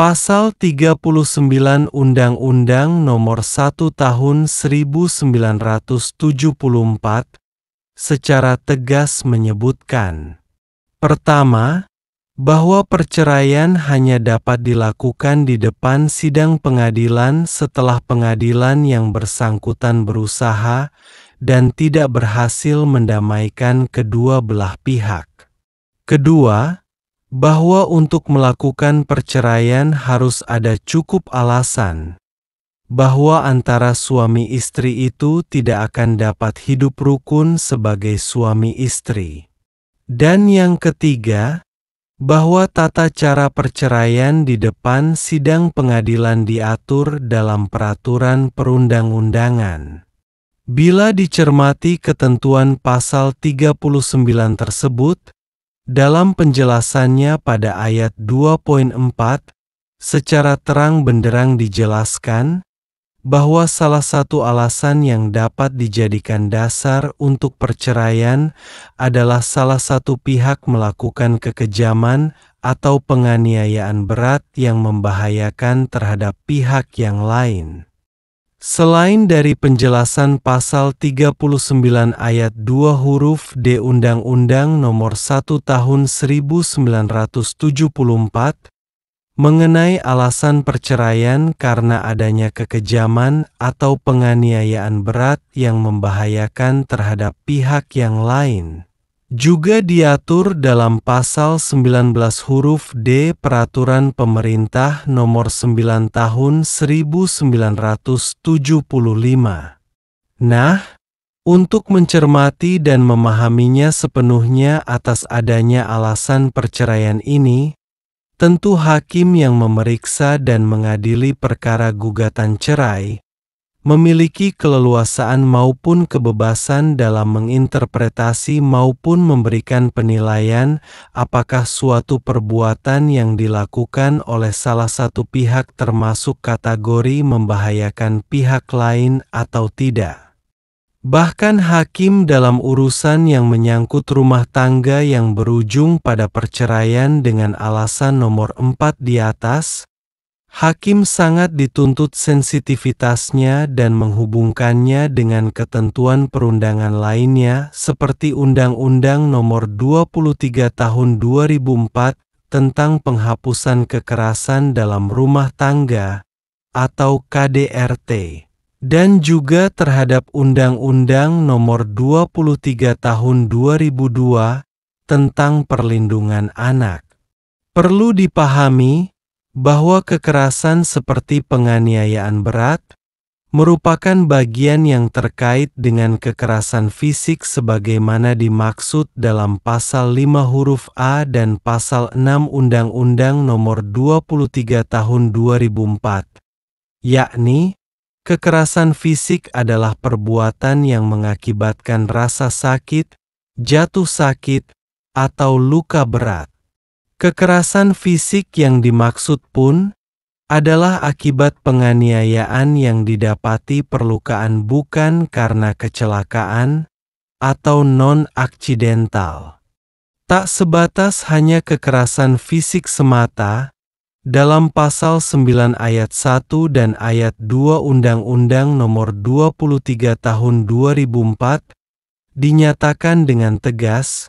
Pasal 39 Undang-Undang Nomor 1 Tahun 1974 secara tegas menyebutkan: pertama, bahwa perceraian hanya dapat dilakukan di depan sidang pengadilan setelah pengadilan yang bersangkutan berusaha dan tidak berhasil mendamaikan kedua belah pihak. Kedua, bahwa untuk melakukan perceraian harus ada cukup alasan bahwa antara suami istri itu tidak akan dapat hidup rukun sebagai suami istri. Dan yang ketiga, bahwa tata cara perceraian di depan sidang pengadilan diatur dalam peraturan perundang-undangan. Bila dicermati ketentuan pasal 39 tersebut, dalam penjelasannya pada ayat 2.4, secara terang benderang dijelaskan bahwa salah satu alasan yang dapat dijadikan dasar untuk perceraian adalah salah satu pihak melakukan kekejaman atau penganiayaan berat yang membahayakan terhadap pihak yang lain. Selain dari penjelasan pasal 39 ayat 2 huruf D Undang-Undang Nomor 1 Tahun 1974 mengenai alasan perceraian karena adanya kekejaman atau penganiayaan berat yang membahayakan terhadap pihak yang lain, juga diatur dalam pasal 19 huruf D Peraturan Pemerintah Nomor 9 Tahun 1975. Nah, untuk mencermati dan memahaminya sepenuhnya atas adanya alasan perceraian ini, tentu hakim yang memeriksa dan mengadili perkara gugatan cerai memiliki keleluasaan maupun kebebasan dalam menginterpretasi maupun memberikan penilaian apakah suatu perbuatan yang dilakukan oleh salah satu pihak termasuk kategori membahayakan pihak lain atau tidak. Bahkan hakim dalam urusan yang menyangkut rumah tangga yang berujung pada perceraian dengan alasan nomor 4 di atas, hakim sangat dituntut sensitivitasnya dan menghubungkannya dengan ketentuan perundangan lainnya seperti Undang-Undang Nomor 23 Tahun 2004 tentang penghapusan kekerasan dalam rumah tangga atau KDRT. Dan juga terhadap Undang-Undang Nomor 23 Tahun 2002 tentang perlindungan anak. Perlu dipahami bahwa kekerasan seperti penganiayaan berat merupakan bagian yang terkait dengan kekerasan fisik sebagaimana dimaksud dalam pasal 5 huruf A dan pasal 6 Undang-Undang Nomor 23 Tahun 2004, yakni kekerasan fisik adalah perbuatan yang mengakibatkan rasa sakit, jatuh sakit, atau luka berat. Kekerasan fisik yang dimaksud pun adalah akibat penganiayaan yang didapati perlukaan bukan karena kecelakaan atau non-aksidental. Tak sebatas hanya kekerasan fisik semata. Dalam pasal 9 ayat 1 dan ayat 2 Undang-Undang Nomor 23 Tahun 2004 dinyatakan dengan tegas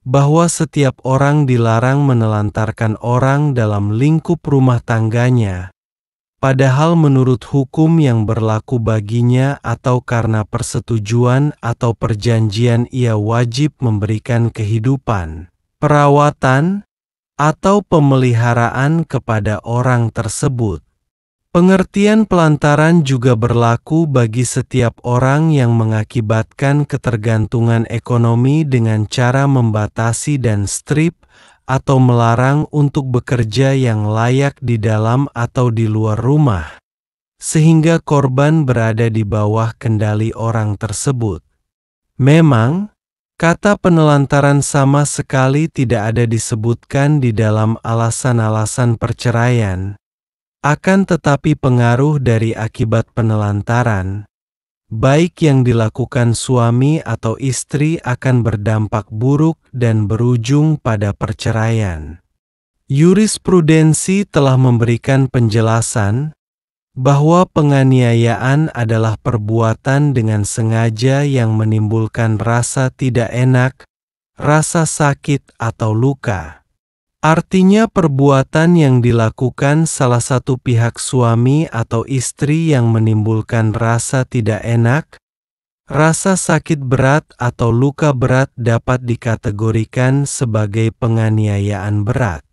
bahwa setiap orang dilarang menelantarkan orang dalam lingkup rumah tangganya, padahal menurut hukum yang berlaku baginya atau karena persetujuan atau perjanjian ia wajib memberikan kehidupan, perawatan, atau pemeliharaan kepada orang tersebut. Pengertian pelantaran juga berlaku bagi setiap orang yang mengakibatkan ketergantungan ekonomi dengan cara membatasi dan strip atau melarang untuk bekerja yang layak di dalam atau di luar rumah, sehingga korban berada di bawah kendali orang tersebut. Memang, kata penelantaran sama sekali tidak ada disebutkan di dalam alasan-alasan perceraian. Akan tetapi pengaruh dari akibat penelantaran, baik yang dilakukan suami atau istri akan berdampak buruk dan berujung pada perceraian. Jurisprudensi telah memberikan penjelasan bahwa penganiayaan adalah perbuatan dengan sengaja yang menimbulkan rasa tidak enak, rasa sakit, atau luka. Artinya perbuatan yang dilakukan salah satu pihak suami atau istri yang menimbulkan rasa tidak enak, rasa sakit berat atau luka berat dapat dikategorikan sebagai penganiayaan berat.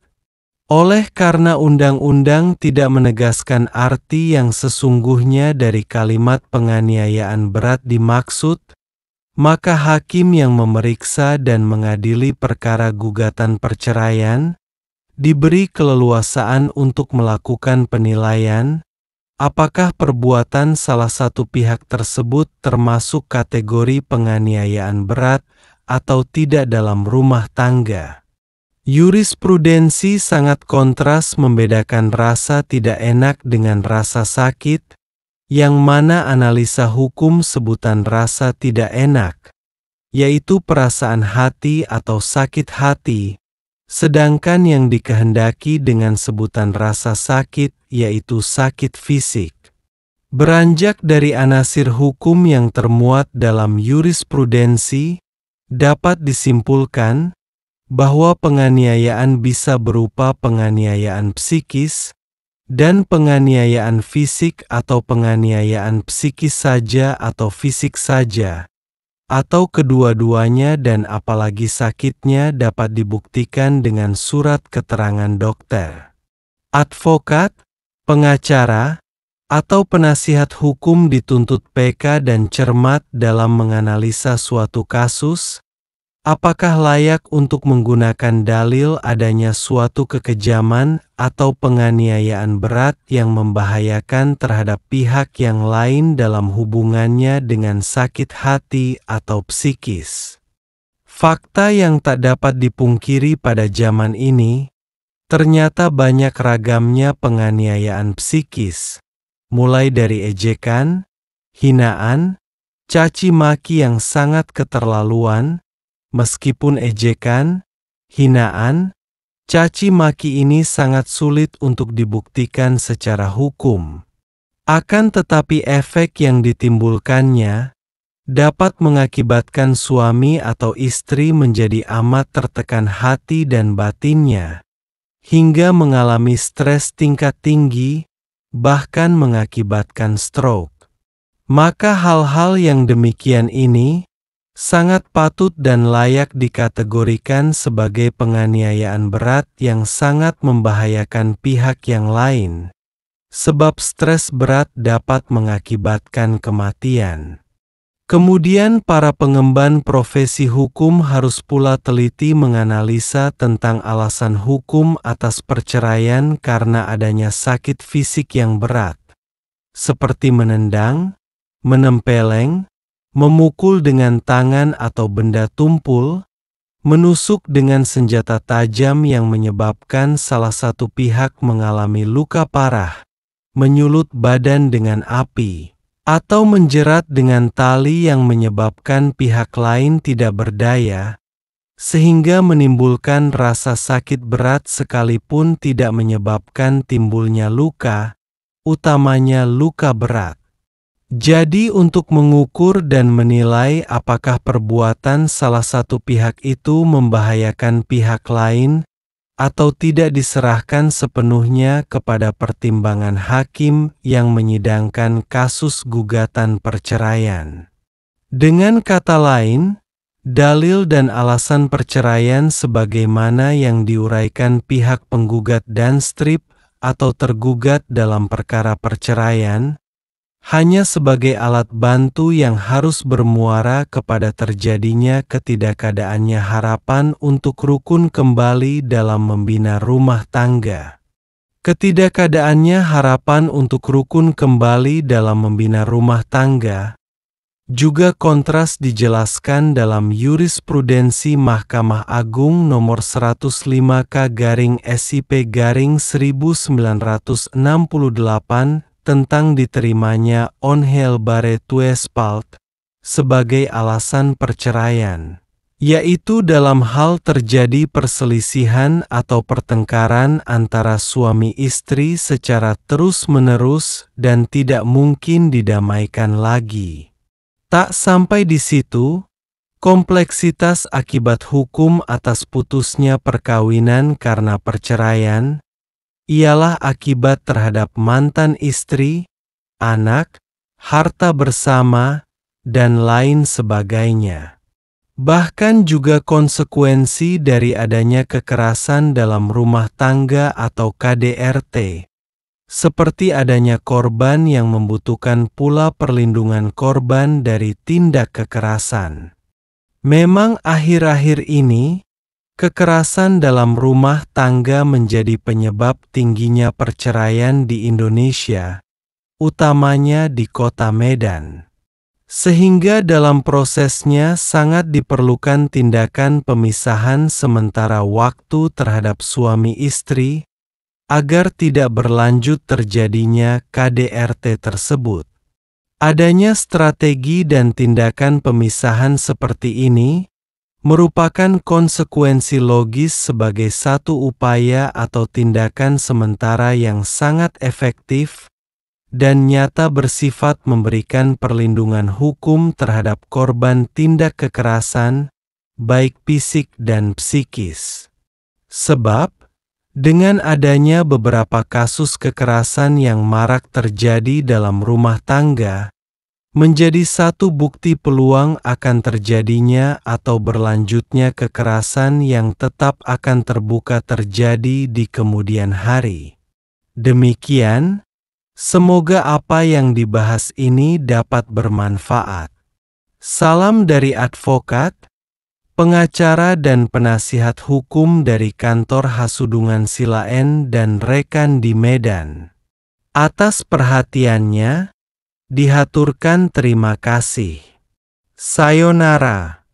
Oleh karena undang-undang tidak menegaskan arti yang sesungguhnya dari kalimat penganiayaan berat dimaksud, maka hakim yang memeriksa dan mengadili perkara gugatan perceraian diberi keleluasaan untuk melakukan penilaian apakah perbuatan salah satu pihak tersebut termasuk kategori penganiayaan berat atau tidak dalam rumah tangga. Jurisprudensi sangat kontras membedakan rasa tidak enak dengan rasa sakit, yang mana analisa hukum sebutan rasa tidak enak, yaitu perasaan hati atau sakit hati, sedangkan yang dikehendaki dengan sebutan rasa sakit yaitu sakit fisik. Beranjak dari anasir hukum yang termuat dalam jurisprudensi, dapat disimpulkan bahwa penganiayaan bisa berupa penganiayaan psikis dan penganiayaan fisik atau penganiayaan psikis saja atau fisik saja, atau kedua-duanya dan apalagi sakitnya dapat dibuktikan dengan surat keterangan dokter, advokat, pengacara, atau penasihat hukum dituntut peka dan cermat dalam menganalisa suatu kasus. Apakah layak untuk menggunakan dalil adanya suatu kekejaman atau penganiayaan berat yang membahayakan terhadap pihak yang lain dalam hubungannya dengan sakit hati atau psikis? Fakta yang tak dapat dipungkiri pada zaman ini, ternyata banyak ragamnya penganiayaan psikis, mulai dari ejekan, hinaan, caci maki yang sangat keterlaluan. Meskipun ejekan, hinaan, caci maki ini sangat sulit untuk dibuktikan secara hukum. Akan tetapi efek yang ditimbulkannya dapat mengakibatkan suami atau istri menjadi amat tertekan hati dan batinnya, hingga mengalami stres tingkat tinggi, bahkan mengakibatkan stroke. Maka hal-hal yang demikian ini sangat patut dan layak dikategorikan sebagai penganiayaan berat yang sangat membahayakan pihak yang lain, sebab stres berat dapat mengakibatkan kematian. Kemudian para pengemban profesi hukum harus pula teliti menganalisa tentang alasan hukum atas perceraian karena adanya sakit fisik yang berat, seperti menendang, menempeleng, memukul dengan tangan atau benda tumpul, menusuk dengan senjata tajam yang menyebabkan salah satu pihak mengalami luka parah, menyulut badan dengan api, atau menjerat dengan tali yang menyebabkan pihak lain tidak berdaya, sehingga menimbulkan rasa sakit berat sekalipun tidak menyebabkan timbulnya luka, utamanya luka berat. Jadi untuk mengukur dan menilai apakah perbuatan salah satu pihak itu membahayakan pihak lain atau tidak diserahkan sepenuhnya kepada pertimbangan hakim yang menyidangkan kasus gugatan perceraian. Dengan kata lain, dalil dan alasan perceraian sebagaimana yang diuraikan pihak penggugat dan strip atau tergugat dalam perkara perceraian hanya sebagai alat bantu yang harus bermuara kepada terjadinya ketidakadaannya harapan untuk rukun kembali dalam membina rumah tangga. Ketidakadaannya harapan untuk rukun kembali dalam membina rumah tangga juga kontras dijelaskan dalam jurisprudensi Mahkamah Agung nomor 105K/SIP/1968 tentang diterimanya onheilbare toespaald sebagai alasan perceraian. yaitu dalam hal terjadi perselisihan atau pertengkaran antara suami istri secara terus-menerus dan tidak mungkin didamaikan lagi. Tak sampai di situ, kompleksitas akibat hukum atas putusnya perkawinan karena perceraian ialah akibat terhadap mantan istri, anak, harta bersama, dan lain sebagainya. Bahkan juga konsekuensi dari adanya kekerasan dalam rumah tangga atau KDRT, seperti adanya korban yang membutuhkan pula perlindungan korban dari tindak kekerasan. Memang akhir-akhir ini, kekerasan dalam rumah tangga menjadi penyebab tingginya perceraian di Indonesia, utamanya di Kota Medan. Sehingga dalam prosesnya sangat diperlukan tindakan pemisahan sementara waktu terhadap suami istri, agar tidak berlanjut terjadinya KDRT tersebut. Adanya strategi dan tindakan pemisahan seperti ini merupakan konsekuensi logis sebagai satu upaya atau tindakan sementara yang sangat efektif dan nyata bersifat memberikan perlindungan hukum terhadap korban tindak kekerasan, baik fisik dan psikis. Sebab, dengan adanya beberapa kasus kekerasan yang marak terjadi dalam rumah tangga, menjadi satu bukti peluang akan terjadinya atau berlanjutnya kekerasan yang tetap akan terbuka terjadi di kemudian hari. Demikian, semoga apa yang dibahas ini dapat bermanfaat. Salam dari advokat, pengacara dan penasihat hukum dari Kantor Hasudungan Silaen dan rekan di Medan. Atas perhatiannya, dihaturkan terima kasih. Sayonara.